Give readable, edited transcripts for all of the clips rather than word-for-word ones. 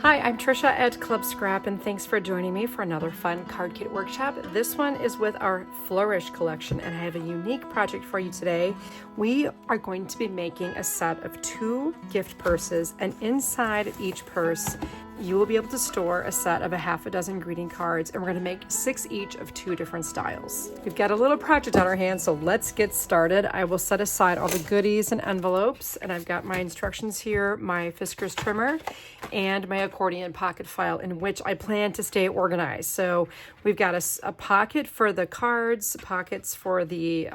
Hi, I'm Tricia at Club Scrap, and thanks for joining me for another fun card kit workshop. This one is with our Flourish collection, and I have a unique project for you today. We are going to be making a set of 2 gift purses, and inside each purse, you will be able to store a set of a half a dozen greeting cards, and we're going to make 6 each of 2 different styles. We've got a little project on our hands, so let's get started. I will set aside all the goodies and envelopes, and I've got my instructions here, my Fiskars trimmer, and my accordion pocket file in which I plan to stay organized. So we've got a pocket for the cards, pockets for the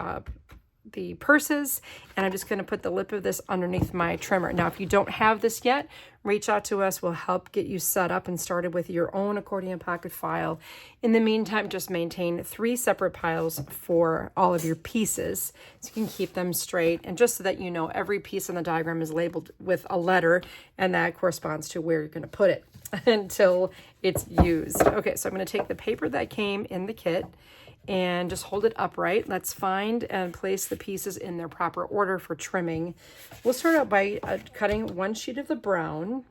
purses, and I'm just going to put the lip of this underneath my trimmer. Now, if you don't have this yet, reach out to us. We'll help get you set up and started with your own accordion pocket file. In the meantime, just maintain 3 separate piles for all of your pieces so you can keep them straight. And just so that you know, every piece on the diagram is labeled with a letter, and that corresponds to where you're going to put it until it's used. Okay, so I'm going to take the paper that came in the kit and just hold it upright. Let's find and place the pieces in their proper order for trimming. We'll start out by cutting 1 sheet of the brown,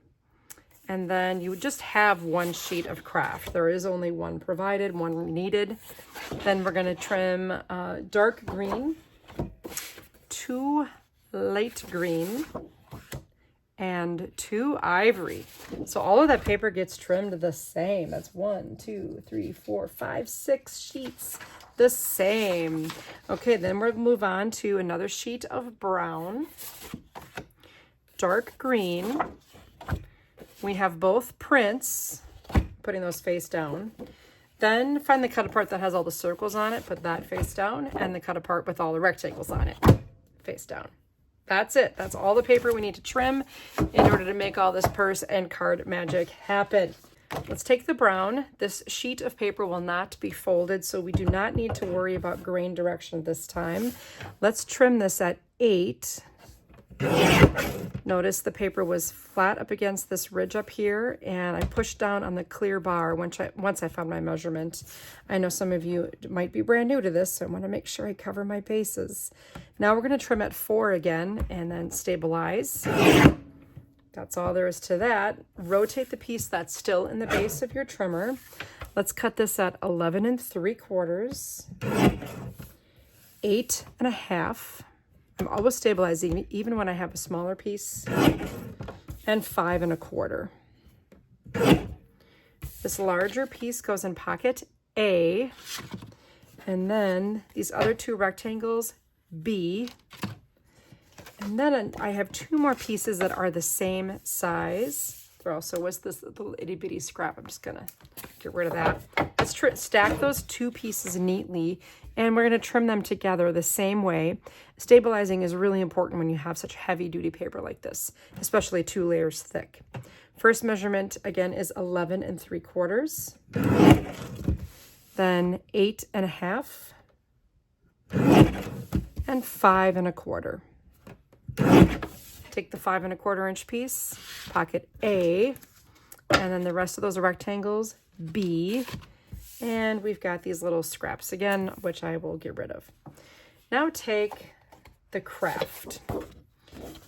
and then you would just have 1 sheet of craft. There is only 1 provided, 1 needed. Then we're going to trim dark green, 2 light green, and 2 ivory. So all of that paper gets trimmed the same. That's 1, 2, 3, 4, 5, 6 sheets the same. Okay, then we'll move on to another sheet of brown, dark green. We have both prints, putting those face down. Then find the cut apart that has all the circles on it, put that face down, and the cut apart with all the rectangles on it, face down. That's it. That's all the paper we need to trim in order to make all this purse and card magic happen. Let's take the brown. This sheet of paper will not be folded, so we do not need to worry about grain direction this time. Let's trim this at 8. Notice the paper was flat up against this ridge up here, and I pushed down on the clear bar once I found my measurement. I know some of you might be brand new to this, so I want to make sure I cover my bases. Now we're going to trim at 4 again, and then stabilize. That's all there is to that. Rotate the piece that's still in the base of your trimmer. Let's cut this at 11 3/4, 8 1/2. I'm always stabilizing even when I have a smaller piece, and 5 1/4. This larger piece goes in pocket A, and then these other 2 rectangles, B, and then I have 2 more pieces that are the same size. There also was this little itty bitty scrap. I'm just gonna get rid of that. Let's stack those 2 pieces neatly, and we're gonna trim them together the same way. Stabilizing is really important when you have such heavy duty paper like this, especially 2 layers thick. First measurement again is 11 3/4, then 8 1/2, and 5 1/4. Take the 5 1/4 inch piece, pocket A, and then the rest of those are rectangles, B, and we've got these little scraps again, which I will get rid of. Now take the craft,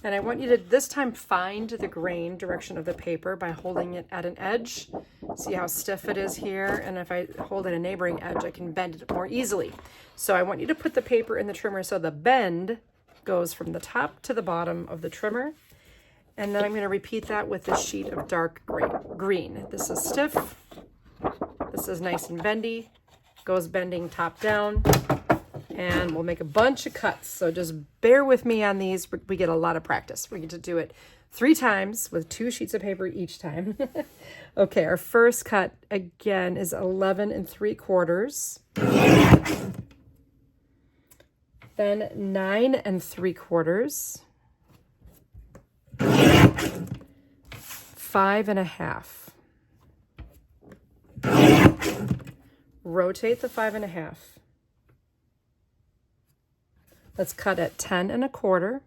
and I want you to this time find the grain direction of the paper by holding it at an edge. See how stiff it is here, and if I hold at a neighboring edge, I can bend it more easily. So I want you to put the paper in the trimmer so the bend goes from the top to the bottom of the trimmer, and then I'm going to repeat that with this sheet of dark green. This is stiff, this is nice and bendy, goes bending top down, and we'll make a bunch of cuts, so just bear with me on these. We get a lot of practice. We get to do it 3 times with 2 sheets of paper each time. Okay, our first cut again is 11 3/4, then 9 3/4, 5 1/2. Rotate the 5 1/2. Let's cut at 10 1/4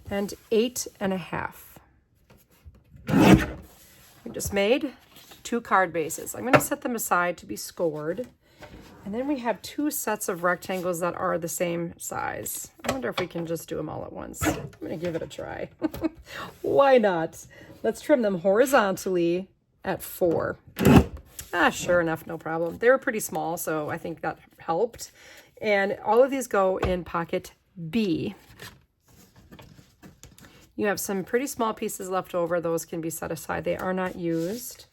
and 8 1/2. We just made 2 card bases. I'm going to set them aside to be scored. And then we have 2 sets of rectangles that are the same size. I wonder if we can just do them all at once. I'm gonna give it a try. Why not? Let's trim them horizontally at 4. Sure enough, no problem. They were pretty small, so I think that helped. And all of these go in pocket B. You have some pretty small pieces left over. Those can be set aside. They are not used.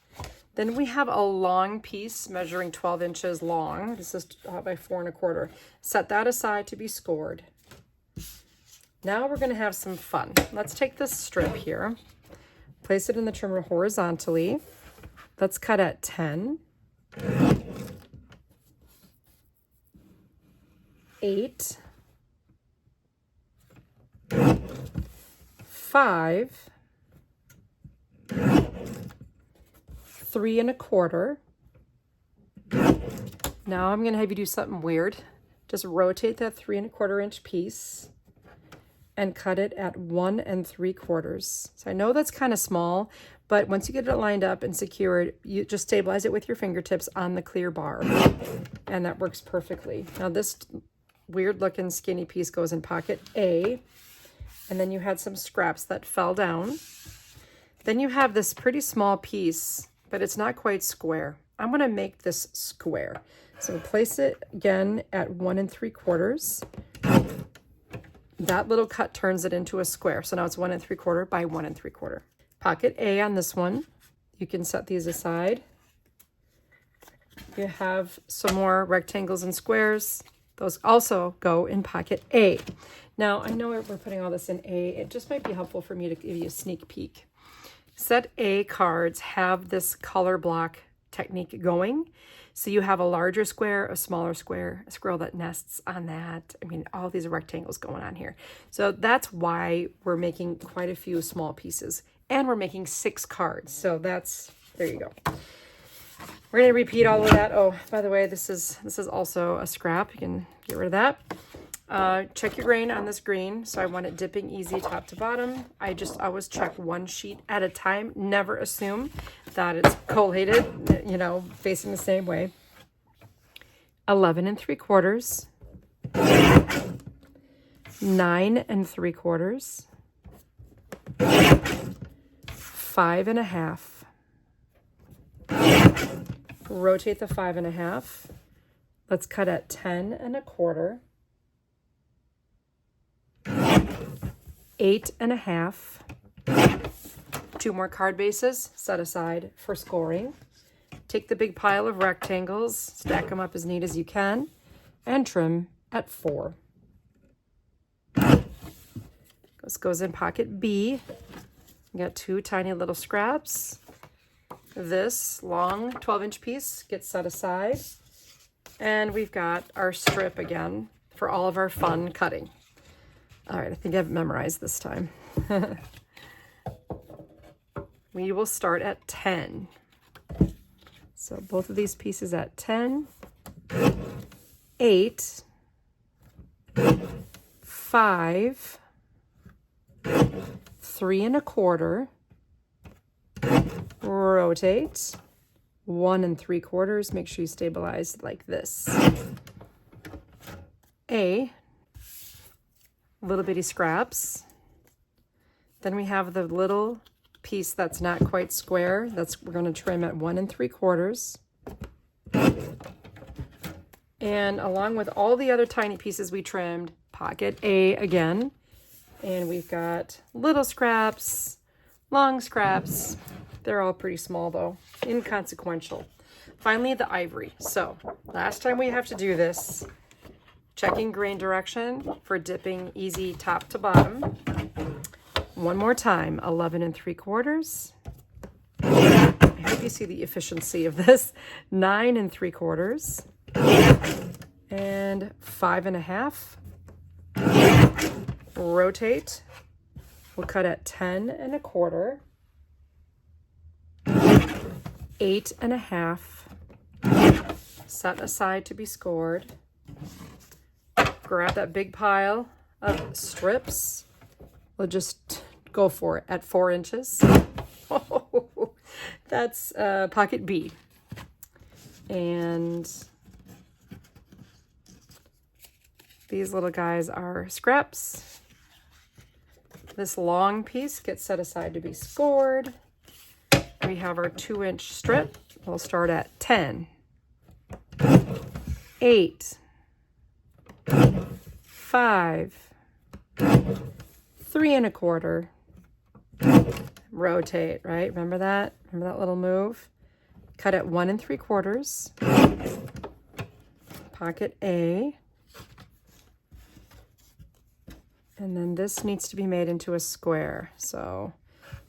Then we have a long piece measuring 12 inches long. This is by 4 1/4. Set that aside to be scored. Now we're going to have some fun. Let's take this strip here, place it in the trimmer horizontally. Let's cut at 10, 8, 5, 3 1/4. Now I'm going to have you do something weird. Just rotate that 3 1/4 inch piece and cut it at 1 3/4. So I know that's kind of small, but once you get it lined up and secured, you just stabilize it with your fingertips on the clear bar, and that works perfectly. Now this weird looking skinny piece goes in pocket A, and then you had some scraps that fell down. Then you have this pretty small piece, but it's not quite square. I'm going to make this square. So place it again at 1 3/4. That little cut turns it into a square. So now it's 1 3/4 by 1 3/4. Pocket A on this one. You can set these aside. You have some more rectangles and squares. Those also go in pocket A. Now, I know we're putting all this in A. It just might be helpful for me to give you a sneak peek. Set A cards have this color block technique going. So you have a larger square, a smaller square, a squirrel that nests on that. I mean, all these rectangles going on here. So that's why we're making quite a few small pieces. And we're making 6 cards. So that's, there you go. We're going to repeat all of that. Oh, by the way, this is also a scrap. You can get rid of that. Check your grain on this green. So I want it dipping easy top to bottom. I just always check one sheet at a time. Never assume that it's collated, you know, facing the same way. 11 3/4. 9 3/4. 5 1/2. Rotate the 5 1/2. Let's cut at 10 1/4. 8 1/2. 2 more card bases set aside for scoring. Take the big pile of rectangles, stack them up as neat as you can, and trim at 4. This goes in pocket B. You got 2 tiny little scraps. This long 12-inch piece gets set aside. And we've got our strip again for all of our fun cutting. All right, I think I've memorized this time. We will start at 10. So both of these pieces at 10, 8, 5, 3 1/4, rotate, 1 3/4, make sure you stabilize like this. A, little bitty scraps. Then we have the little piece that's not quite square. We're going to trim at 1 3/4. And along with all the other tiny pieces we trimmed, pocket A again. And we've got little scraps, long scraps. They're all pretty small though, inconsequential. Finally, the ivory. So last time we have to do this, checking grain direction for dipping easy top to bottom. One more time, 11 3/4. I hope you see the efficiency of this. 9 3/4. And 5 1/2. Rotate. We'll cut at 10 1/4. 8 1/2. Set aside to be scored. Grab that big pile of strips. We'll just go for it at 4 inches. Oh, that's pocket B. And These little guys are scraps. This long piece gets set aside to be scored. We have our 2-inch strip. We'll start at 10, 8, 5, 3 1/4. Rotate, right? Remember that? Remember that little move? Cut at 1 3/4. Pocket A. And then this needs to be made into a square. So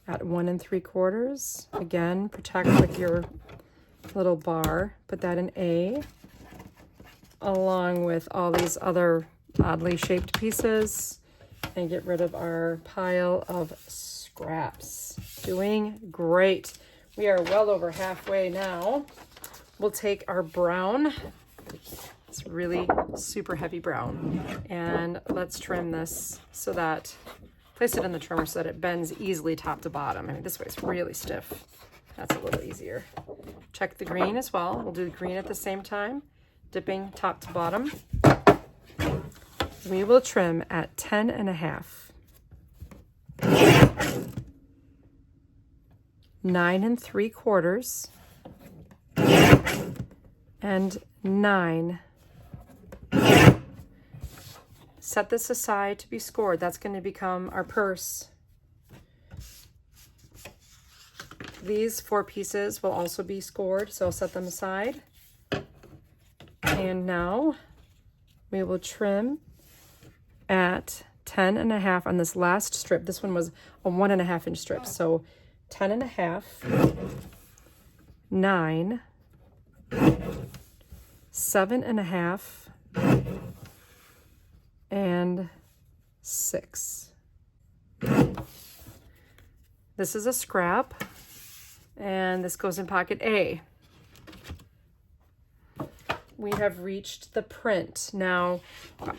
at 1 3/4, again, protect with your little bar. Put that in A, along with all these other oddly shaped pieces, and get rid of our pile of scraps. Doing great. We are well over halfway now. We'll take our brown. It's really super heavy brown. And let's trim this so that, place it in the trimmer so that it bends easily top to bottom. I mean, this way it's really stiff. That's a little easier. Check the green as well. We'll do the green at the same time, dipping top to bottom. We will trim at 10 1/2. 9 3/4. And 9. Set this aside to be scored. That's going to become our purse. These 4 pieces will also be scored, so I'll set them aside. And now we will trim at 10 1/2 on this last strip. This one was a 1 1/2 inch strip, so 10 1/2, 9, 7 1/2, and 6. This is a scrap, and this goes in pocket A. We have reached the print. Now,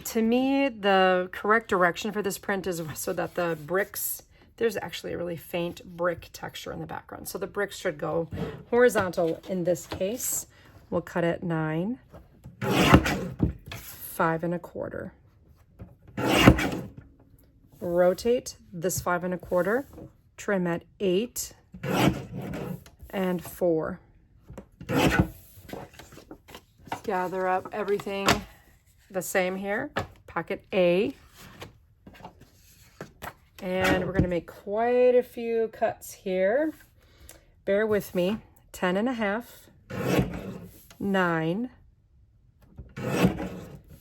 to me, the correct direction for this print is so that the bricks, there's actually a really faint brick texture in the background. So the bricks should go horizontal in this case. We'll cut at 9, 5 1/4. Rotate this 5 1/4, trim at 8 and 4. Gather up everything the same here. Pocket A. And we're going to make quite a few cuts here. Bear with me. 10 1/2, 9,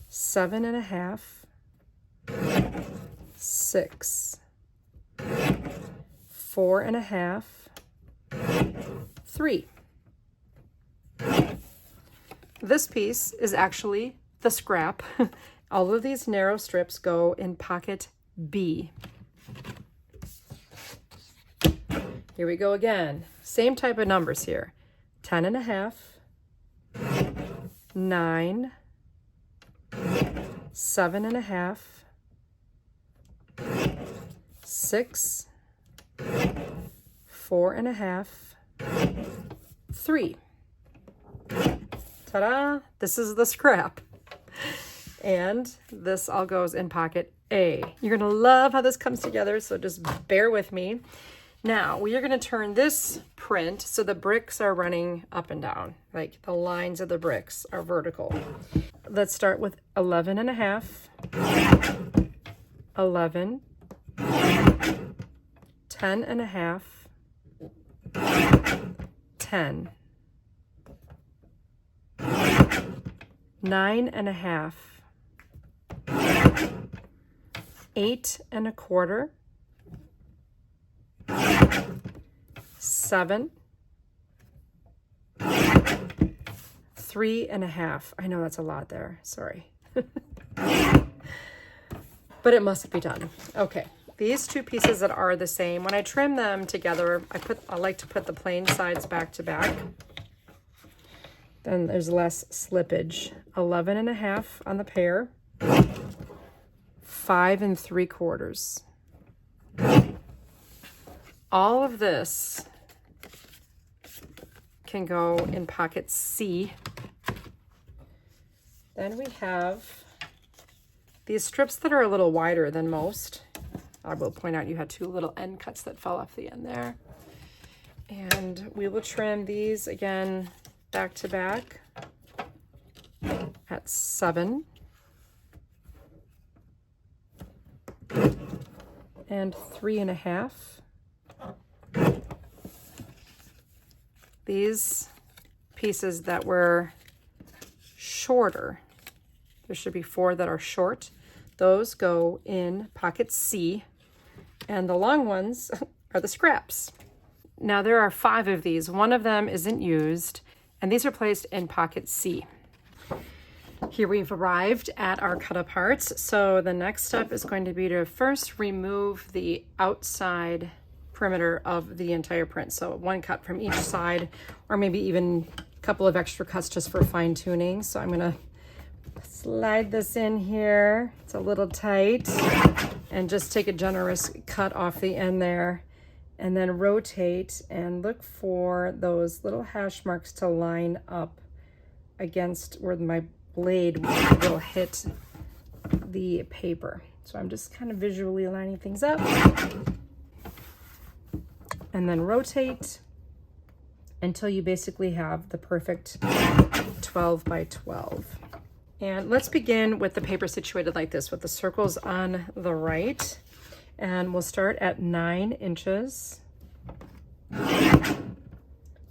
7 1/2, 6, 4 1/2, 3. This piece is actually the scrap. All of these narrow strips go in pocket B. Here we go again. Same type of numbers here. 10 1/2, 9, 7 1/2, 6, 4 1/2, 3. Ta-da! This is the scrap. And this all goes in pocket A. You're going to love how this comes together, so just bear with me. Now, we are going to turn this print so the bricks are running up and down, like the lines of the bricks are vertical. Let's start with 11 1/2, 11, 10 1/2, 10, 9 1/2, 8 1/4, 7, 3 1/2. I know that's a lot there. Sorry. But it must be done. Okay. These 2 pieces that are the same, when I trim them together, I like to put the plain sides back to back. Then there's less slippage. 11 1/2 on the pair. 5 3/4. All of this can go in pocket C. Then we have These strips that are a little wider than most, I will point out you had 2 little end cuts that fell off the end there. And we will trim these again back to back at 7 and 3.5. These pieces that were shorter, there should be 4 that are short, those go in pocket C, and the long ones are the scraps. Now there are 5 of these. 1 of them isn't used, and these are placed in pocket C. Here we've arrived at our Cutaparts. So the next step is going to be to first remove the outside perimeter of the entire print. So 1 cut from each side, or maybe even a couple of extra cuts just for fine tuning. So I'm gonna slide this in here. It's a little tight, and just take a generous cut off the end there, and then rotate and look for those little hash marks to line up against where my blade will hit the paper. So I'm just kind of visually lining things up, and then rotate until you basically have the perfect 12 by 12. And let's begin with the paper situated like this, with the circles on the right. And we'll start at 9 inches, then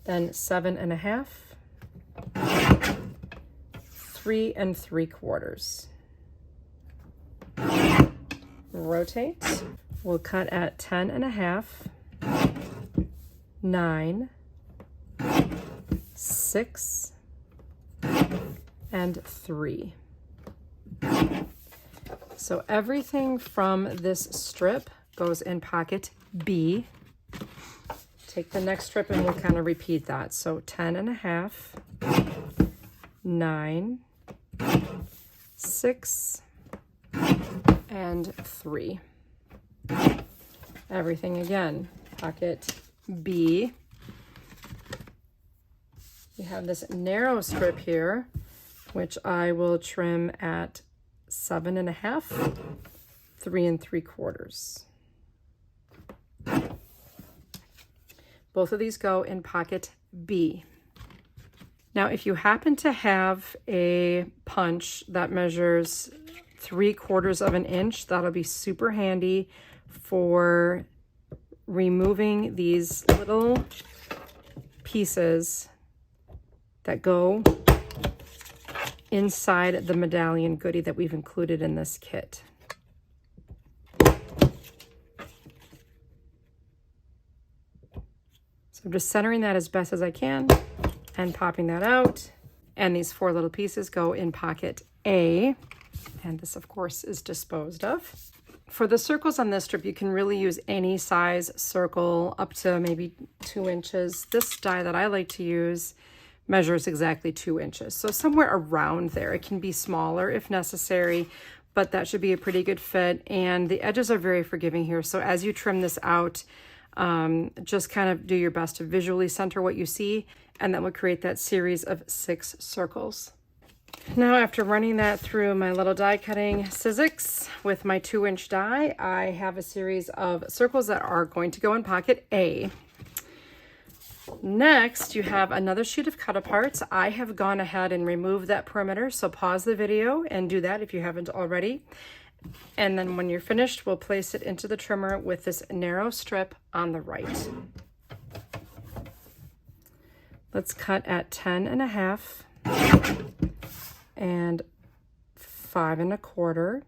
7.5, 3 3/4. Rotate. We'll cut at 10.5, 9, 6, and 3. So everything from this strip goes in pocket B. Take the next strip and we'll kind of repeat that. So 10.5, 9, 6, and 3. Everything again, pocket B. We have this narrow strip here, which I will trim at 7.5, 3 3/4. Both of these go in pocket B. Now, if you happen to have a punch that measures 3/4 of an inch, that'll be super handy for removing these little pieces that go inside the medallion goodie that we've included in this kit. So I'm just centering that as best as I can and popping that out. And these 4 little pieces go in pocket A. And this, of course, is disposed of. For the circles on this strip, you can really use any size circle up to maybe 2 inches. This die that I like to use measures exactly 2 inches. So somewhere around there. It can be smaller if necessary, but that should be a pretty good fit. And the edges are very forgiving here. So as you trim this out, just kind of do your best to visually center what you see, and that will create that series of 6 circles. Now, after running that through my little die cutting Sizzix with my 2-inch die, I have a series of circles that are going to go in pocket A. Next, you have another sheet of Cutaparts. I have gone ahead and removed that perimeter, so pause the video and do that if you haven't already. And then when you're finished, we'll place it into the trimmer with this narrow strip on the right. Let's cut at 10.5 and 5 1/4.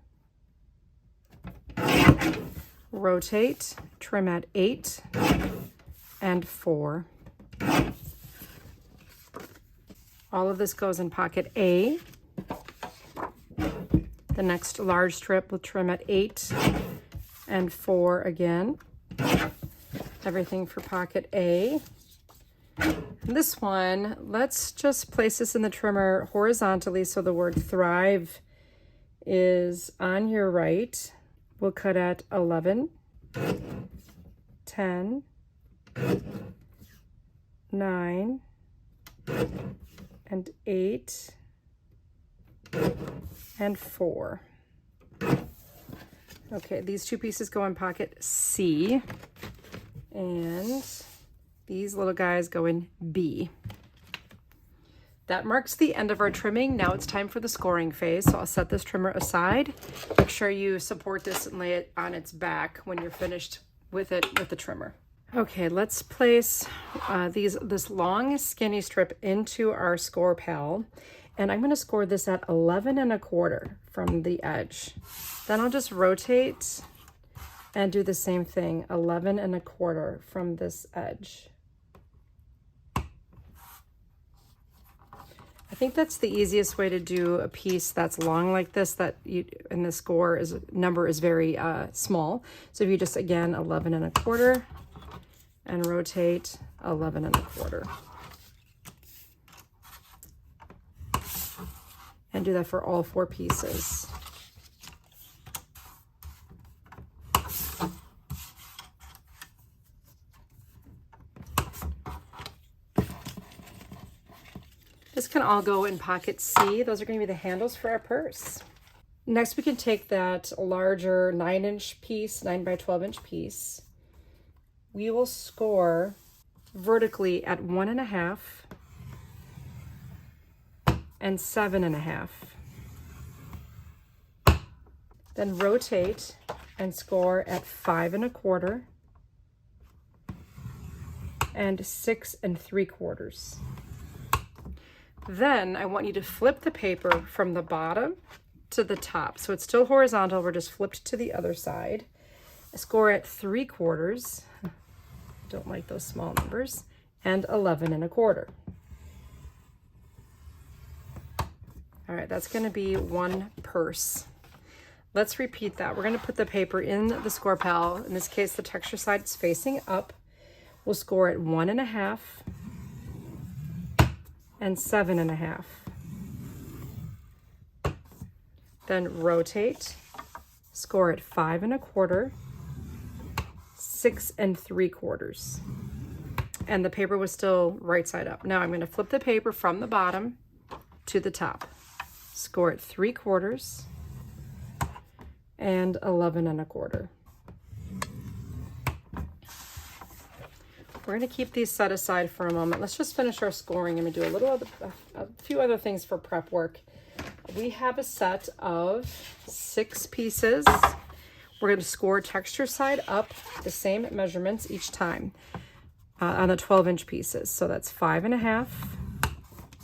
Rotate, trim at 8 and 4. All of this goes in pocket A. The next large strip will trim at 8 and 4 again. Everything for pocket A. And this one, let's just place this in the trimmer horizontally so the word thrive is on your right. We'll cut at 11, 10, 9, and 8, and 4. Okay, these two pieces go in pocket C, and these little guys go in B. That marks the end of our trimming. Now it's time for the scoring phase. So I'll set this trimmer aside. Make sure you support this and lay it on its back when you're finished with it with the trimmer. Okay, let's place this long skinny strip into our score pal. And I'm gonna score this at 11 1/4 from the edge. Then I'll just rotate and do the same thing, 11 1/4 from this edge. I think that's the easiest way to do a piece that's long like this, and the score number is very small. So if you just, again, 11 1/4 and rotate 11 1/4. And do that for all 4 pieces. This can all go in pocket C. Those are going to be the handles for our purse. Next, we can take that larger 9-inch piece, 9 by 12-inch piece. We will score vertically at 1 1/2 and 7 1/2. Then rotate and score at 5 1/4 and 6 3/4. Then I want you to flip the paper from the bottom to the top. So it's still horizontal, we're just flipped to the other side. Score at 3/4. Don't like those small numbers. And 11 1/4. All right, that's gonna be 1 purse. Let's repeat that. We're gonna put the paper in the score pal. In this case, the texture side is facing up. We'll score at 1 1/2 and 7 1/2. Then rotate, score at 5 1/4, 6 3/4. And the paper was still right side up. Now I'm going to flip the paper from the bottom to the top. Score at 3/4 and 11 1/4. We're going to keep these set aside for a moment. Let's just finish our scoring. I'm going to do a few other things for prep work. We have a set of 6 pieces. We're going to score texture side up the same measurements each time on the 12-inch pieces. So that's 5 1/2,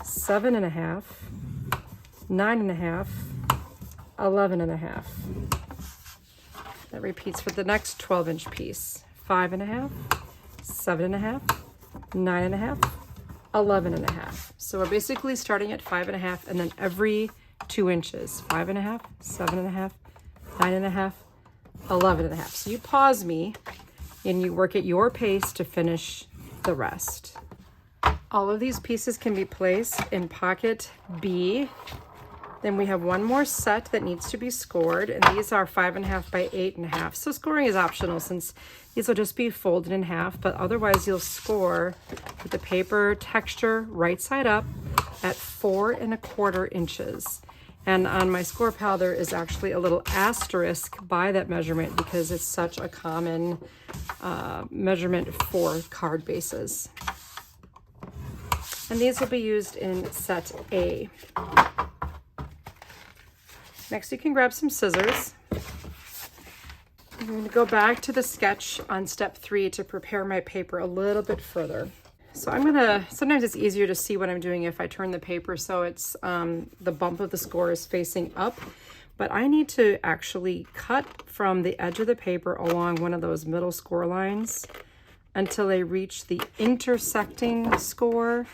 7 1/2, 9 1/2, 11 1/2. That repeats for the next 12-inch piece. 5 1/2, 7 1/2, 9 1/2, 11 1/2. So we're basically starting at 5 1/2 and then every 2 inches. 5 1/2, 7 1/2, 9 1/2, 11 1/2. So you pause me and you work at your pace to finish the rest. All of these pieces can be placed in pocket B. Then we have one more set that needs to be scored, and these are 5 1/2 by 8 1/2. So scoring is optional since these will just be folded in half, but otherwise you'll score with the paper texture right side up at 4 1/4 inches. And on my score pal, there is actually a little asterisk by that measurement because it's such a common measurement for card bases. And these will be used in set A. Next, you can grab some scissors. I'm going to go back to the sketch on step 3 to prepare my paper a little bit further. So sometimes it's easier to see what I'm doing if I turn the paper so it's the bump of the score is facing up. But I need to actually cut from the edge of the paper along one of those middle score lines until they reach the intersecting score.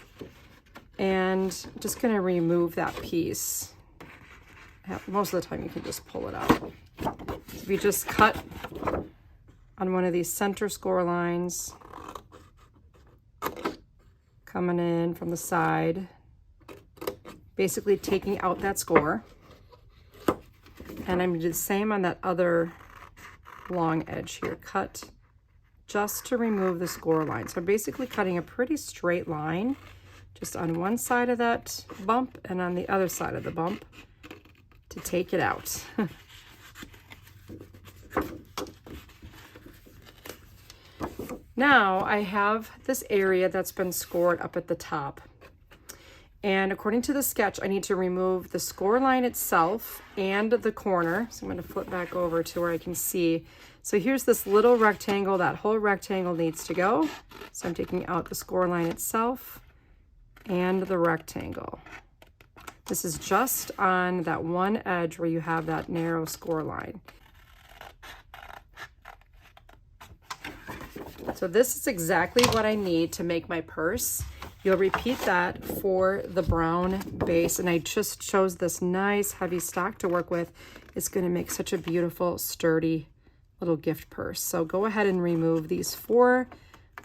And I'm just going to remove that piece. Most of the time you can just pull it out. If you just cut on one of these center score lines, coming in from the side, basically taking out that score. And I'm going to do the same on that other long edge here. Cut just to remove the score line. So I'm basically cutting a pretty straight line just on one side of that bump and on the other side of the bump to take it out. Now I have this area that's been scored up at the top. And according to the sketch, I need to remove the score line itself and the corner. So I'm going to flip back over to where I can see. So here's this little rectangle. That whole rectangle needs to go. So I'm taking out the score line itself and the rectangle. This is just on that one edge where you have that narrow score line. So this is exactly what I need to make my purse. You'll repeat that for the brown base, and I just chose this nice heavy stock to work with. It's going to make such a beautiful, sturdy little gift purse. So go ahead and remove these 4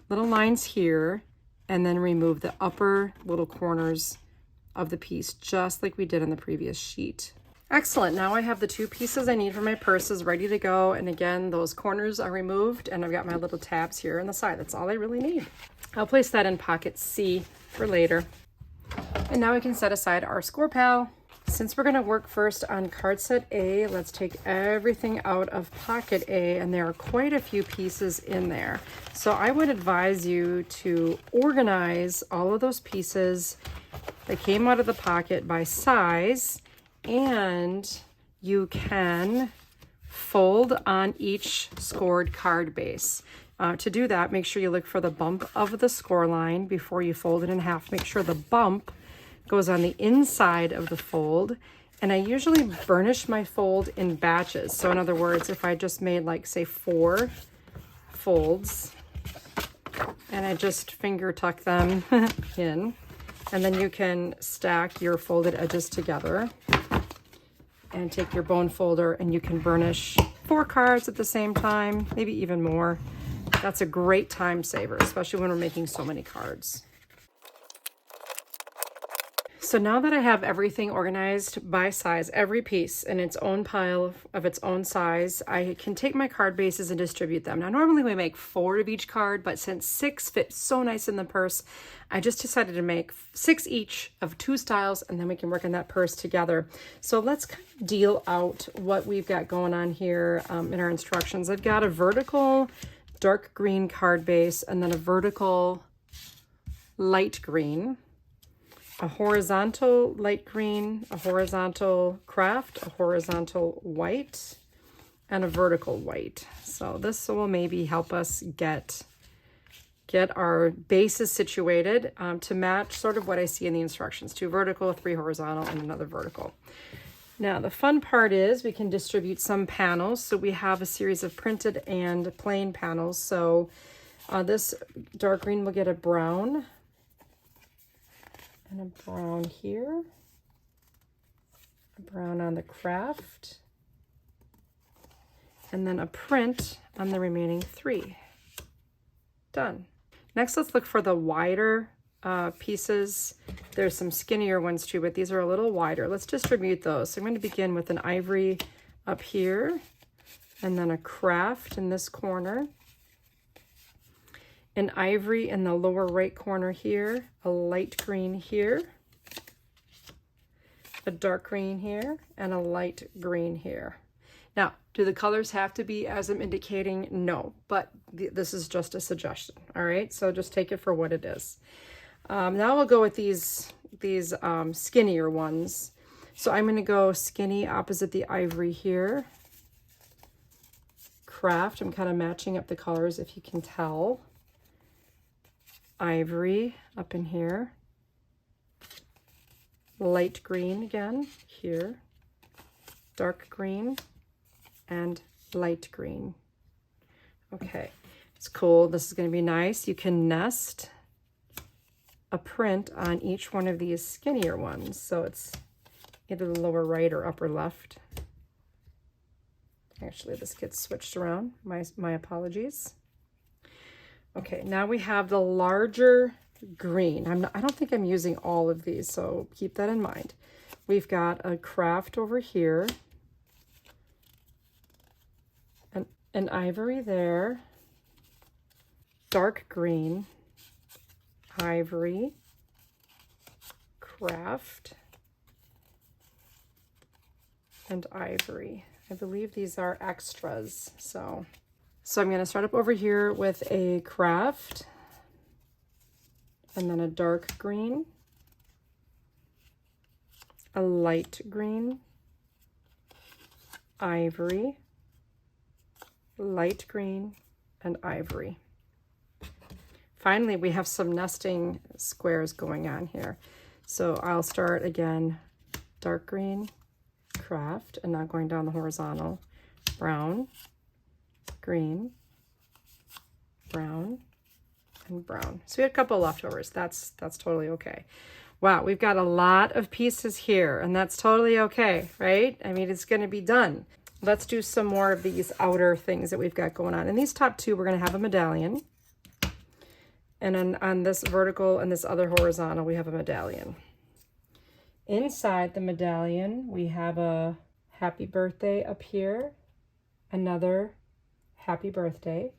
little lines here, and then remove the upper little corners of the piece, just like we did on the previous sheet. Excellent. Now I have the 2 pieces I need for my purses ready to go. And again, those corners are removed, and I've got my little tabs here on the side. That's all I really need. I'll place that in pocket C for later. And now we can set aside our score pal. Since we're going to work first on card set A, let's take everything out of pocket A, and there are quite a few pieces in there. So I would advise you to organize all of those pieces that came out of the pocket by size, and you can fold on each scored card base. To do that, make sure you look for the bump of the score line before you fold it in half. Make sure the bump goes on the inside of the fold. And I usually burnish my fold in batches. So in other words, if I just made like say 4 folds and I just finger tuck them in, and then you can stack your folded edges together and take your bone folder and you can burnish 4 cards at the same time, maybe even more. That's a great time saver, especially when we're making so many cards. So now that I have everything organized by size, every piece in its own pile of its own size, I can take my card bases and distribute them. Now, normally we make 4 of each card, but since 6 fit so nice in the purse, I just decided to make 6 each of 2 styles, and then we can work on that purse together. So let's kind of deal out what we've got going on here in our instructions. I've got a vertical dark green card base, and then a vertical light green, a horizontal light green, a horizontal craft, a horizontal white, and a vertical white. So this will maybe help us get our bases situated to match sort of what I see in the instructions. 2 vertical, 3 horizontal, and another vertical. Now the fun part is we can distribute some panels. So we have a series of printed and plain panels. So this dark green will get a brown, and a brown here, a brown on the craft, and then a print on the remaining 3. Done. Next, let's look for the wider pieces. There's some skinnier ones too, but these are a little wider. Let's distribute those. So I'm going to begin with an ivory up here, and then a craft in this corner, an ivory in the lower right corner here, a light green here, a dark green here, and a light green here. Now, do the colors have to be as I'm indicating? No, but this is just a suggestion, all right? So just take it for what it is. Now we'll go with these skinnier ones. So I'm going to go skinny opposite the ivory here. Craft, I'm kind of matching up the colors if you can tell. Ivory up in here. Light green again here. Dark green and light green. Okay, it's cool. This is going to be nice. You can nest a print on each one of these skinnier ones. So it's either the lower right or upper left. Actually, this gets switched around. My apologies. Okay, now we have the larger green. I don't think I'm using all of these, so keep that in mind. We've got a craft over here, an ivory there, dark green, ivory, craft, and ivory. I believe these are extras, so So I'm going to start up over here with a craft, and then a dark green, a light green, ivory, light green, and ivory. Finally, we have some nesting squares going on here. So I'll start again, dark green, craft, and now going down the horizontal, brown, green, brown, and brown. So we had a couple leftovers. That's totally okay. Wow, we've got a lot of pieces here, and that's totally okay, right? I mean, it's going to be done. Let's do some more of these outer things that we've got going on. In these top two, we're going to have a medallion. And then on this vertical and this other horizontal, we have a medallion. Inside the medallion, we have a happy birthday up here, another happy birthday.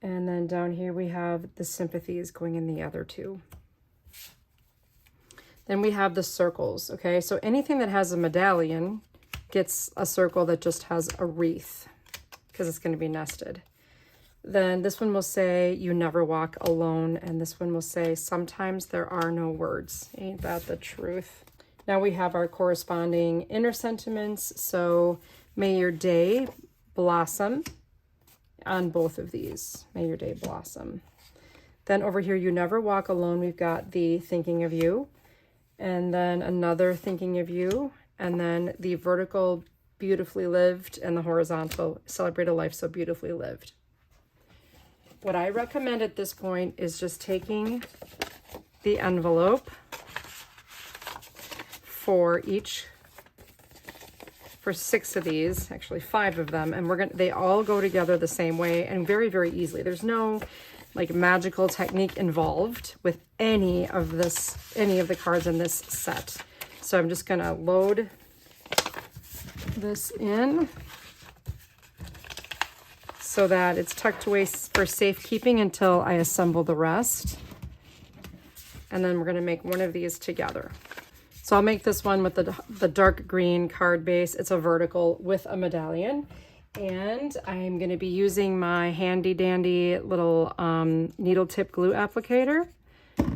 And then down here, we have the sympathies going in the other two. Then we have the circles, okay? So anything that has a medallion gets a circle that just has a wreath because it's going to be nested. Then this one will say, you never walk alone. And this one will say, sometimes there are no words. Ain't that the truth? Now we have our corresponding inner sentiments. So may your day blossom on both of these. May your day blossom. Then over here, you never walk alone. We've got the thinking of you. And then another thinking of you. And then the vertical, beautifully lived, and the horizontal, celebrate a life so beautifully lived. What I recommend at this point is just taking the envelope for 6 of these, actually 5 of them, and they all go together the same way and very, very easily. There's no like magical technique involved with any of the cards in this set. So I'm just gonna load this in so that it's tucked away for safekeeping until I assemble the rest. And then we're gonna make one of these together. So I'll make this one with the dark green card base. It's a vertical with a medallion. And I'm gonna be using my handy dandy little needle tip glue applicator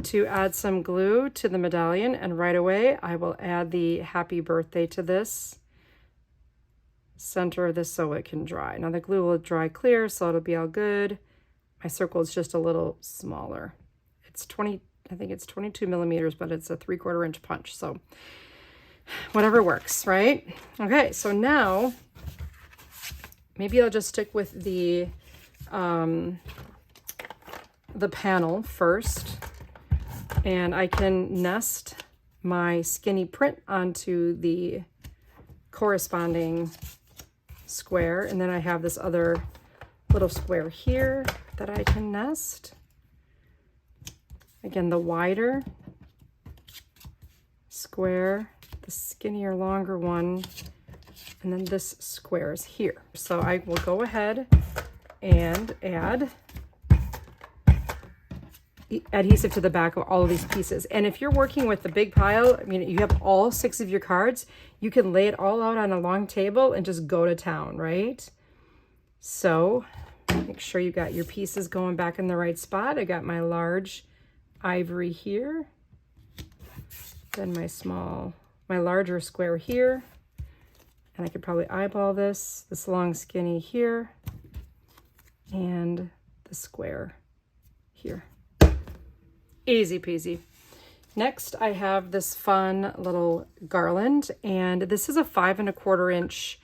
to add some glue to the medallion. And right away, I will add the happy birthday to this center of this so it can dry. Now the glue will dry clear, so it'll be all good. My circle is just a little smaller. It's I think it's 22 millimeters, but it's a 3/4 inch punch. So whatever works, right? Okay, so now maybe I'll just stick with the panel first, and I can nest my skinny print onto the corresponding square, and then I have this other little square here that I can nest. Again, the wider square, the skinnier, longer one, and then this square is here. So I will go ahead and add adhesive to the back of all of these pieces. And if you're working with the big pile, I mean, you have all 6 of your cards, you can lay it all out on a long table and just go to town, right? So make sure you got your pieces going back in the right spot. I got my large ivory here, then my larger square here, and I could probably eyeball this long skinny here, and the square here. Easy peasy. Next, I have this fun little garland, and this is a 5 1/4 inch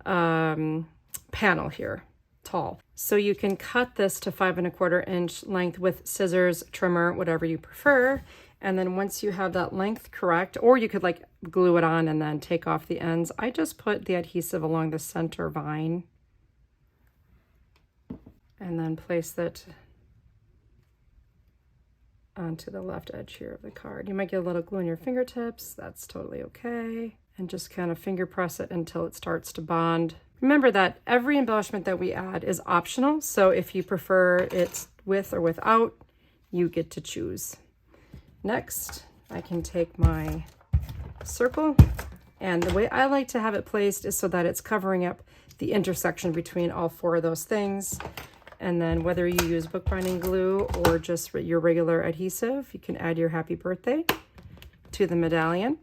panel here, tall. So you can cut this to 5 1/4 inch length with scissors, trimmer, whatever you prefer. And then once you have that length correct, or you could like glue it on and then take off the ends. I just put the adhesive along the center vine and then place it onto the left edge here of the card. You might get a little glue on your fingertips. That's totally okay. And just kind of finger press it until it starts to bond. Remember that every embellishment that we add is optional. So if you prefer it with or without, you get to choose. Next, I can take my circle, and the way I like to have it placed is so that it's covering up the intersection between all four of those things. And then whether you use bookbinding glue or just your regular adhesive, you can add your happy birthday to the medallion.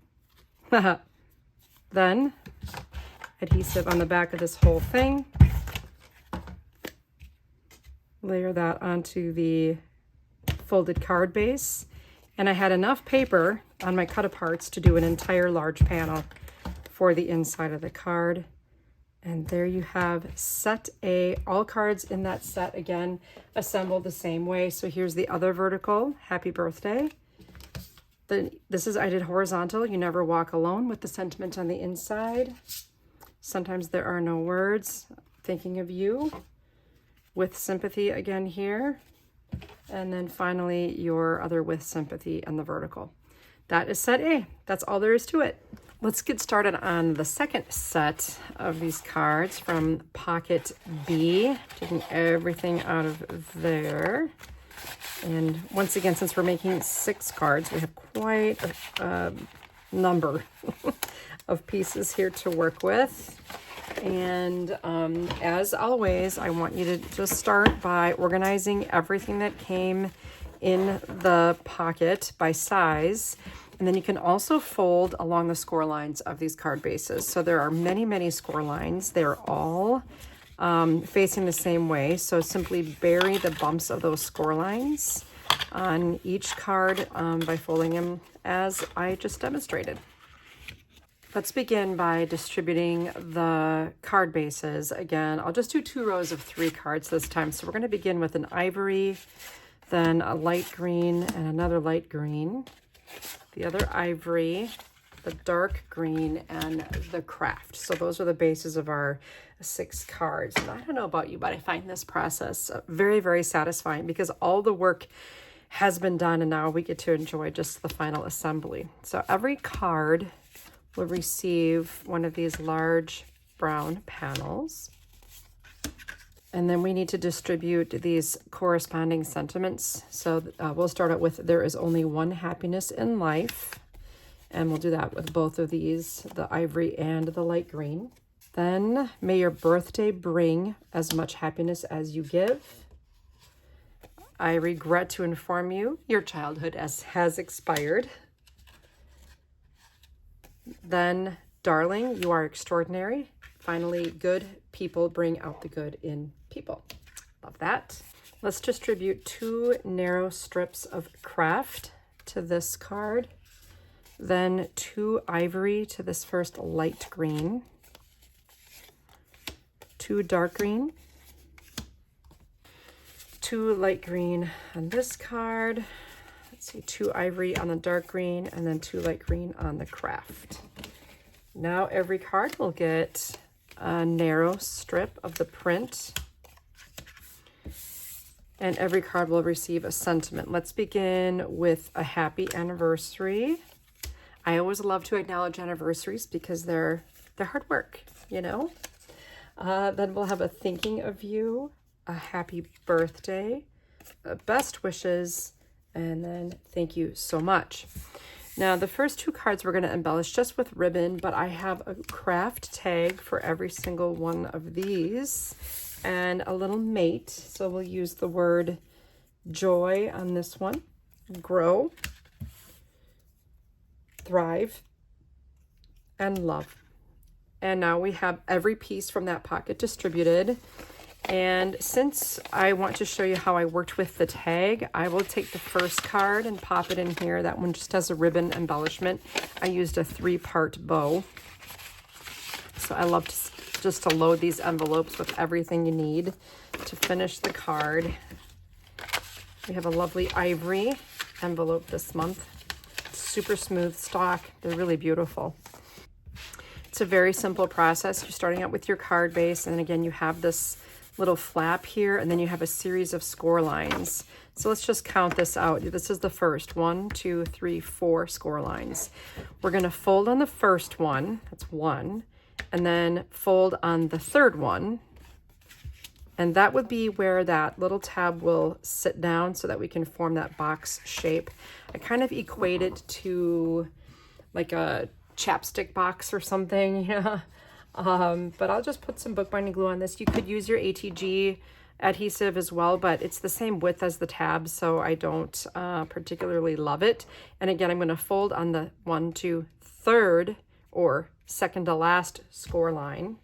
Then adhesive on the back of this whole thing. Layer that onto the folded card base. And I had enough paper on my Cutaparts to do an entire large panel for the inside of the card. And there you have set A. All cards in that set, again, assembled the same way. So here's the other vertical, happy birthday. This is, I did horizontal, you never walk alone, with the sentiment on the inside. Sometimes there are no words, thinking of you, with sympathy again here. And then finally your other with sympathy and the vertical. That is set A. That's all there is to it. Let's get started on the second set of these cards from pocket B. Taking everything out of there. And once again, since we're making 6 cards, we have quite a number of pieces here to work with. And as always, I want you to just start by organizing everything that came in the pocket by size. And then you can also fold along the score lines of these card bases. So there are many, many score lines. They're all facing the same way. So simply bury the bumps of those score lines on each card by folding them as I just demonstrated. Let's begin by distributing the card bases. Again, I'll just do 2 rows of 3 cards this time. So we're going to begin with an ivory, then a light green and another light green, the other ivory, the dark green, and the craft. So those are the bases of our 6 cards. And I don't know about you, but I find this process very, very satisfying because all the work has been done and now we get to enjoy just the final assembly. So every card will receive one of these large brown panels. And then we need to distribute these corresponding sentiments. So we'll start out with there is only one happiness in life. And we'll do that with both of these, the ivory and the light green. Then may your birthday bring as much happiness as you give. I regret to inform you, your childhood has expired. Then, darling, you are extraordinary. Finally, good people bring out the good in people. Love that. Let's distribute 2 narrow strips of craft to this card. Then 2 ivory to this first light green. 2 dark green. 2 light green on this card. Let's see, 2 ivory on the dark green, and then 2 light green on the craft. Now every card will get a narrow strip of the print, and every card will receive a sentiment. Let's begin with a happy anniversary. I always love to acknowledge anniversaries because they're hard work, you know? Then we'll have a thinking of you, a happy birthday, best wishes, and then thank you so much. Now, the first 2 cards we're going to embellish just with ribbon, but I have a craft tag for every single one of these and a little mate. So we'll use the word joy on this one, grow, thrive, and love. And now we have every piece from that pocket distributed. And since I want to show you how I worked with the tag, I will take the first card and pop it in here. That one just has a ribbon embellishment. I used a 3-part bow. So I love just to load these envelopes with everything you need to finish the card. We have a lovely ivory envelope this month. Super smooth stock. They're really beautiful. It's a very simple process. You're starting out with your card base, and then again, you have this little flap here, and then you have a series of score lines. So let's just count this out. This is the first 1, 2, 3, 4 score lines. We're going to fold on the first one, that's 1, and then fold on the third one, and that would be where that little tab will sit down so that we can form that box shape. I kind of equate it to like a chapstick box or something, yeah. But I'll just put some bookbinding glue on this. You could use your ATG adhesive as well, but it's the same width as the tabs, so I don't particularly love it. And again, I'm going to fold on the 1, 2, 3rd or second to last score line.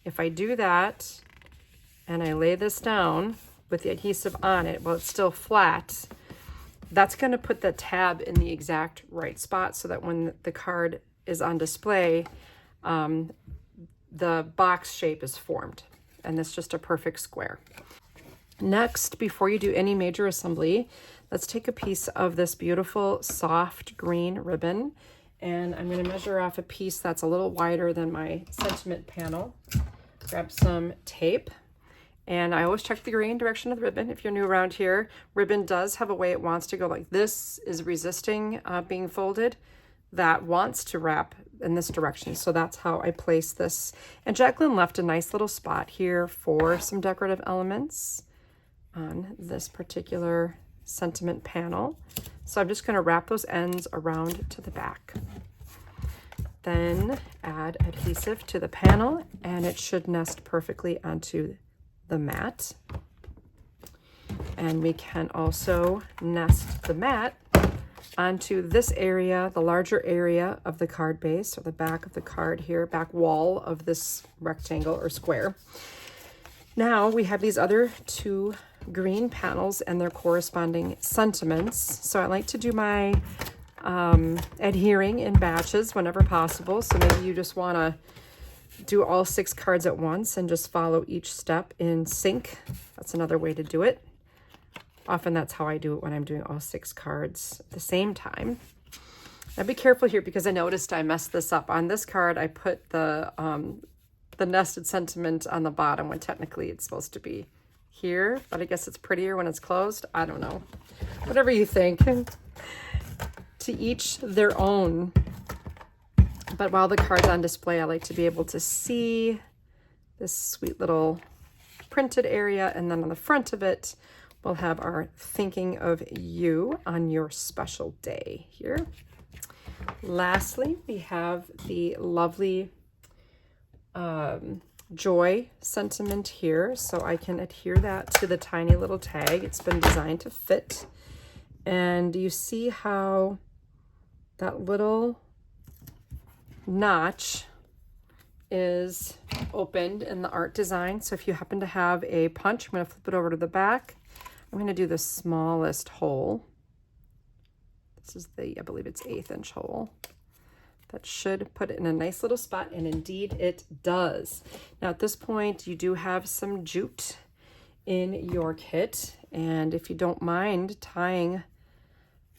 If I do that and I lay this down with the adhesive on it while it's still flat, that's going to put the tab in the exact right spot so that when the card is on display, the box shape is formed, and it's just a perfect square. Next, before you do any major assembly, let's take a piece of this beautiful soft green ribbon, and I'm going to measure off a piece that's a little wider than my sentiment panel. Grab some tape, and I always check the grain direction of the ribbon. If you're new around here, ribbon does have a way it wants to go. Like this is resisting being folded. That wants to wrap in this direction. So that's how I place this. And Jacqueline left a nice little spot here for some decorative elements on this particular sentiment panel. So I'm just going to wrap those ends around to the back. Then add adhesive to the panel, and it should nest perfectly onto the mat. And we can also nest the mat onto this area, the larger area of the card base, or the back of the card here, back wall of this rectangle or square. Now we have these other 2 green panels and their corresponding sentiments. So I like to do my adhering in batches whenever possible. So maybe you just want to do all 6 cards at once and just follow each step in sync. That's another way to do it. Often that's how I do it when I'm doing all 6 cards at the same time. Now be careful here because I noticed I messed this up. On this card, I put the nested sentiment on the bottom when technically it's supposed to be here, but I guess it's prettier when it's closed. I don't know. Whatever you think. To each their own. But while the card's on display, I like to be able to see this sweet little printed area, and then on the front of it, we'll have our thinking of you on your special day here. Lastly, we have the lovely joy sentiment here. So I can adhere that to the tiny little tag. It's been designed to fit. And you see how that little notch is opened in the art design. So if you happen to have a punch, I'm going to flip it over to the back. I'm going to do the smallest hole. This is the, I believe it's 1/8 inch hole. That should put it in a nice little spot, and indeed it does. Now at this point, you do have some jute in your kit, and if you don't mind tying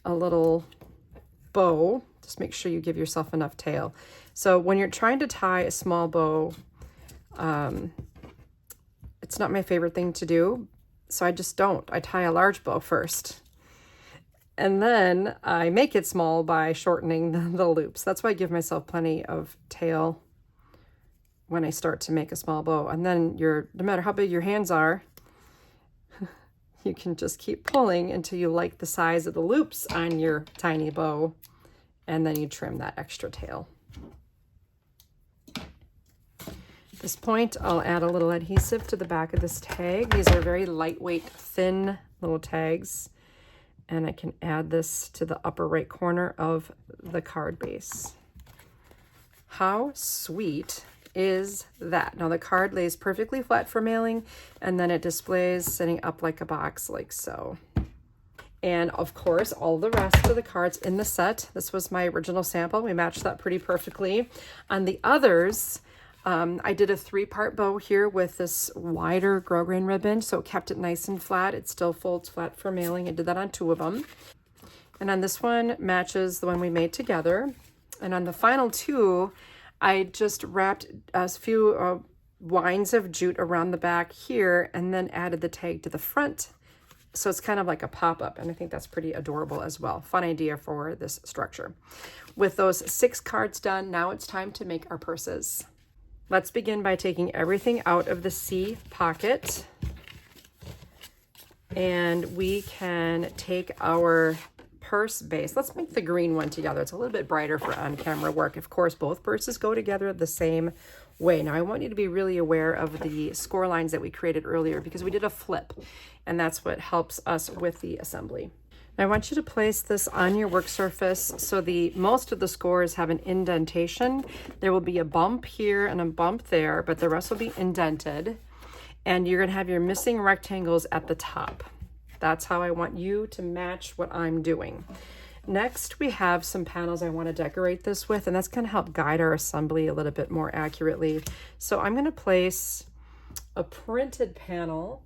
a little bow, just make sure you give yourself enough tail. So when you're trying to tie a small bow, it's not my favorite thing to do, so I just don't. I tie a large bow first, and then I make it small by shortening the loops. That's why I give myself plenty of tail when I start to make a small bow. And then no matter how big your hands are, you can just keep pulling until you like the size of the loops on your tiny bow, and then you trim that extra tail. At this point, I'll add a little adhesive to the back of this tag. These are very lightweight, thin little tags. And I can add this to the upper right corner of the card base. How sweet is that? Now the card lays perfectly flat for mailing, and then it displays sitting up like a box, like so. And of course, all the rest of the cards in the set, this was my original sample. We matched that pretty perfectly. On the others, I did a 3-part bow here with this wider grosgrain ribbon, so it kept it nice and flat. It still folds flat for mailing. I did that on 2 of them. And on this one, matches the one we made together. And on the final 2, I just wrapped a few winds of jute around the back here, and then added the tag to the front. So it's kind of like a pop-up, and I think that's pretty adorable as well. Fun idea for this structure. With those 6 cards done, now it's time to make our purses. Let's begin by taking everything out of the C pocket. And we can take our purse base. Let's make the green one together. It's a little bit brighter for on-camera work. Of course, both purses go together the same way. Now I want you to be really aware of the score lines that we created earlier because we did a flip, and that's what helps us with the assembly. Now I want you to place this on your work surface so most of the scores have an indentation. There will be a bump here and a bump there, but the rest will be indented, and you're gonna have your missing rectangles at the top. That's how I want you to match what I'm doing. Next, we have some panels I want to decorate this with, and that's going to help guide our assembly a little bit more accurately. So I'm going to place a printed panel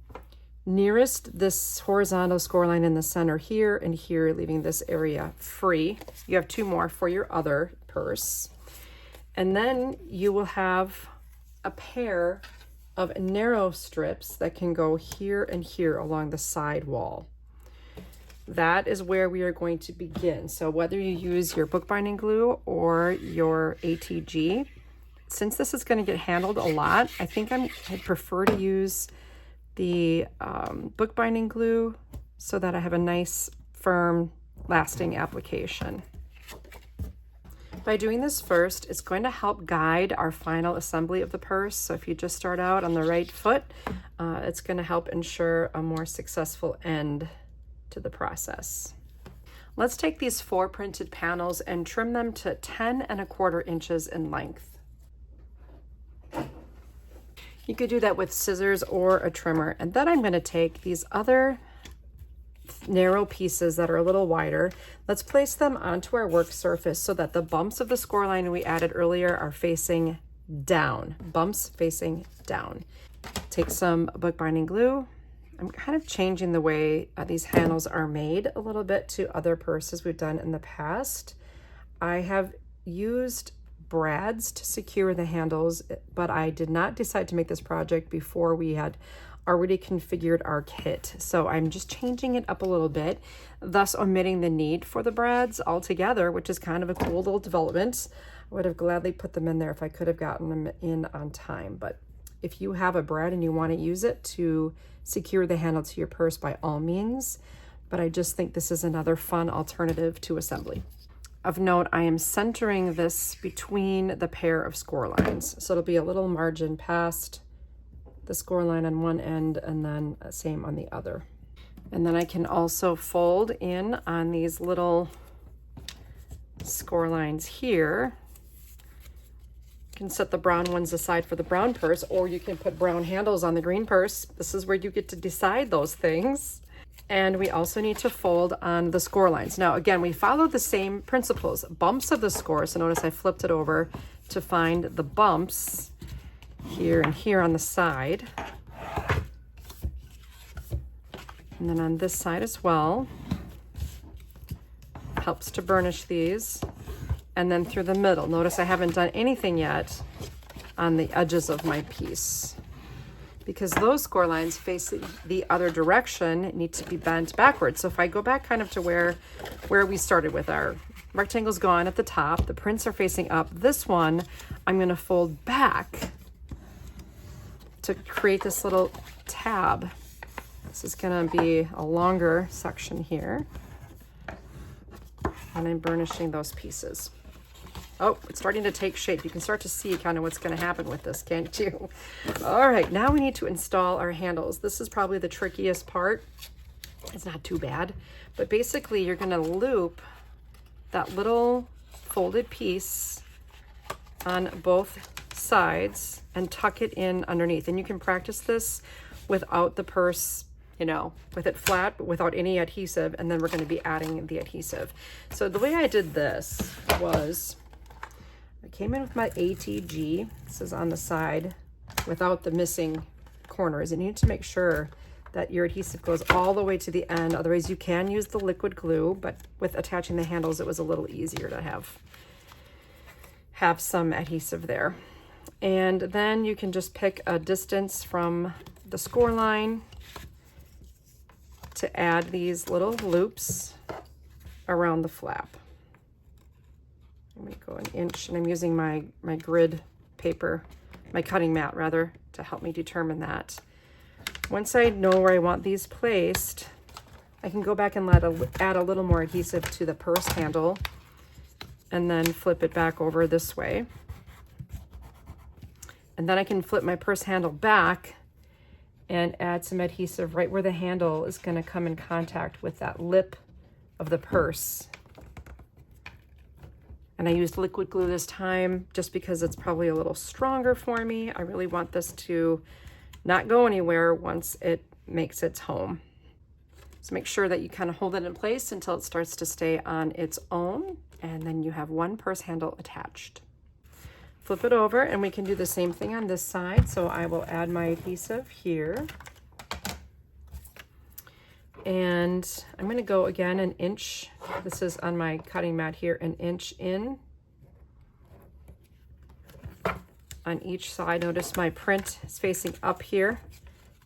nearest this horizontal score line in the center here and here, leaving this area free. You have 2 more for your other purse. And then you will have a pair of narrow strips that can go here and here along the side wall. That is where we are going to begin. So whether you use your bookbinding glue or your ATG, since this is going to get handled a lot, I think I'd prefer to use the bookbinding glue so that I have a nice, firm, lasting application. By doing this first, it's going to help guide our final assembly of the purse. So if you just start out on the right foot, it's going to help ensure a more successful end to the process. Let's take these 4 printed panels and trim them to 10¼ inches in length. You could do that with scissors or a trimmer. And then I'm going to take these other narrow pieces that are a little wider. Let's place them onto our work surface so that the bumps of the score line we added earlier are facing down. Bumps facing down. Take some bookbinding glue. I'm kind of changing the way these handles are made a little bit to other purses we've done in the past. I have used brads to secure the handles, but I did not decide to make this project before we had already configured our kit. So I'm just changing it up a little bit, thus omitting the need for the brads altogether, which is kind of a cool little development. I would have gladly put them in there if I could have gotten them in on time. But if you have a brad and you want to use it to secure the handle to your purse, by all means. But I just think this is another fun alternative to assembly. Of note, I am centering this between the pair of score lines. So it'll be a little margin past the score line on one end and then same on the other. And then I can also fold in on these little score lines here. You can set the brown ones aside for the brown purse, or you can put brown handles on the green purse. This is where you get to decide those things. And we also need to fold on the score lines. Now, again, we follow the same principles. Bumps of the score. So notice I flipped it over to find the bumps here and here on the side. And then on this side as well. Helps to burnish these. And then through the middle. Notice I haven't done anything yet on the edges of my piece, because those score lines facing the other direction need to be bent backwards. So if I go back kind of to where we started with our rectangles gone at the top, the prints are facing up. This one, I'm going to fold back to create this little tab. This is going to be a longer section here. And I'm burnishing those pieces. Oh, it's starting to take shape. You can start to see kind of what's going to happen with this, can't you? All right, now we need to install our handles. This is probably the trickiest part. It's not too bad, but basically you're going to loop that little folded piece on both sides and tuck it in underneath. And you can practice this without the purse, you know, with it flat, but without any adhesive. And then we're going to be adding the adhesive. So the way I did this was I came in with my ATG. This is on the side without the missing corners. And you need to make sure that your adhesive goes all the way to the end. Otherwise you can use the liquid glue, but with attaching the handles, it was a little easier to have some adhesive there. And then you can just pick a distance from the score line to add these little loops around the flap. I'm going to go an inch, and I'm using my grid paper, my cutting mat rather, to help me determine that. Once I know where I want these placed, I can go back and add a little more adhesive to the purse handle and then flip it back over this way. And then I can flip my purse handle back and add some adhesive right where the handle is going to come in contact with that lip of the purse. And I used liquid glue this time just because it's probably a little stronger for me. I really want this to not go anywhere once it makes its home. So make sure that you kind of hold it in place until it starts to stay on its own, and then you have one purse handle attached. Flip it over and we can do the same thing on this side. So I will add my adhesive here. And I'm going to go again an inch. This is on my cutting mat here, an inch in on each side. Notice my print is facing up here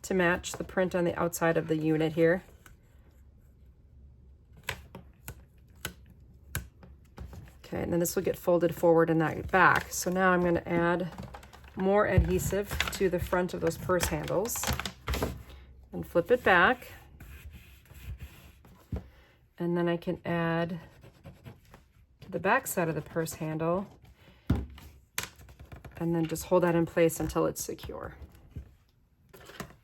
to match the print on the outside of the unit here. Okay, and then this will get folded forward in that back. So now I'm going to add more adhesive to the front of those purse handles and flip it back. And then I can add to the back side of the purse handle and then just hold that in place until it's secure.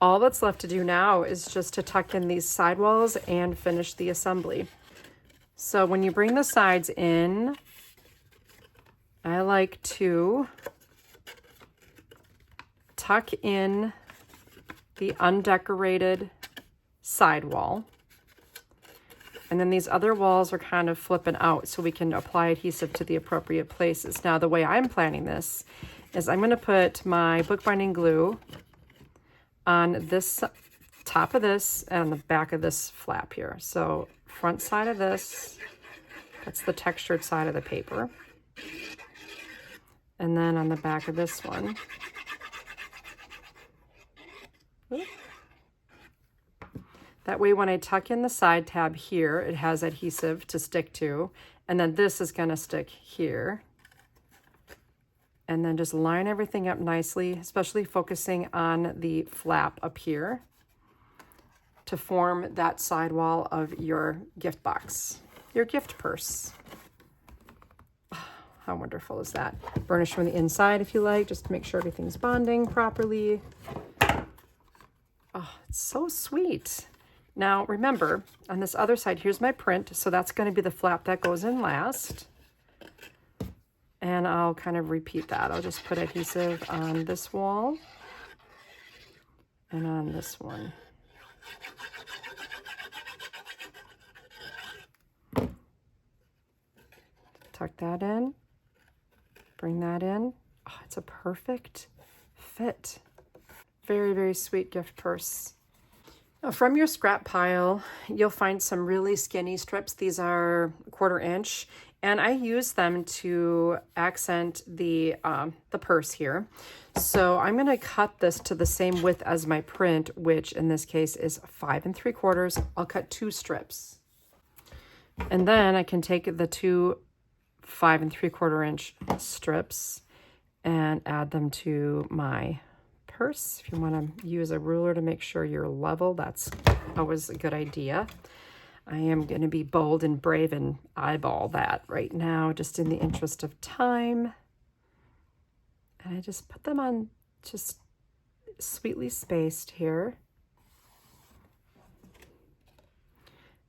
All that's left to do now is just to tuck in these sidewalls and finish the assembly. So when you bring the sides in, I like to tuck in the undecorated sidewall. And then these other walls are kind of flipping out so we can apply adhesive to the appropriate places. Now, the way I'm planning this is I'm going to put my bookbinding glue on this top of this and on the back of this flap here. So front side of this, that's the textured side of the paper. And then on the back of this one. That way when I tuck in the side tab here, it has adhesive to stick to, and then this is going to stick here. And then just line everything up nicely, especially focusing on the flap up here to form that sidewall of your gift box, your gift purse. Oh, how wonderful is that? Burnish from the inside if you like, just to make sure everything's bonding properly. Oh, it's so sweet. Now remember, on this other side, here's my print, so that's going to be the flap that goes in last. And I'll kind of repeat that. I'll just put adhesive on this wall and on this one. Tuck that in, bring that in. Oh, it's a perfect fit. Very, very sweet gift purse. Now, from your scrap pile, you'll find some really skinny strips. These are 1/4 inch, and I use them to accent the purse here. So I'm going to cut this to the same width as my print, which in this case is 5 3/4. I'll cut 2 strips. And then I can take the 2 5 3/4 inch strips and add them to my purse. If you want to use a ruler to make sure you're level, that's always a good idea. I am going to be bold and brave and eyeball that right now, just in the interest of time. And I just put them on just sweetly spaced here.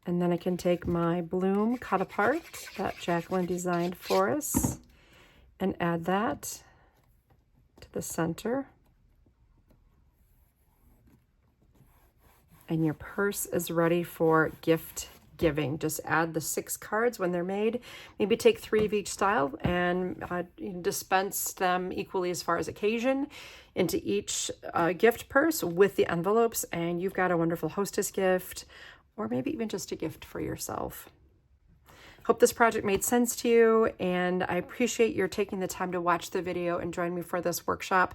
And then I can take my bloom Cutapart that Jacqueline designed for us and add that to the center. And your purse is ready for gift giving. Just add the 6 cards when they're made. Maybe take 3 of each style and dispense them equally as far as occasion into each gift purse with the envelopes, and you've got a wonderful hostess gift, or maybe even just a gift for yourself. Hope this project made sense to you, and I appreciate your taking the time to watch the video and join me for this workshop.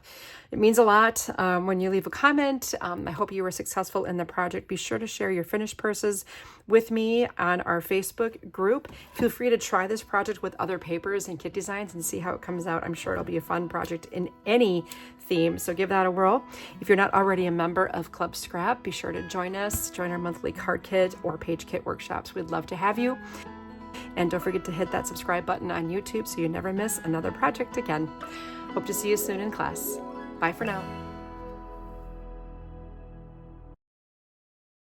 It means a lot when you leave a comment. I hope you were successful in the project. Be sure to share your finished purses with me on our Facebook group. Feel free to try this project with other papers and kit designs and see how it comes out. I'm sure it'll be a fun project in any theme, so give that a whirl. If you're not already a member of Club Scrap, be sure to join us. Join our monthly card kit or page kit workshops. We'd love to have you. And don't forget to hit that subscribe button on YouTube so you never miss another project again. Hope to see you soon in class. Bye for now.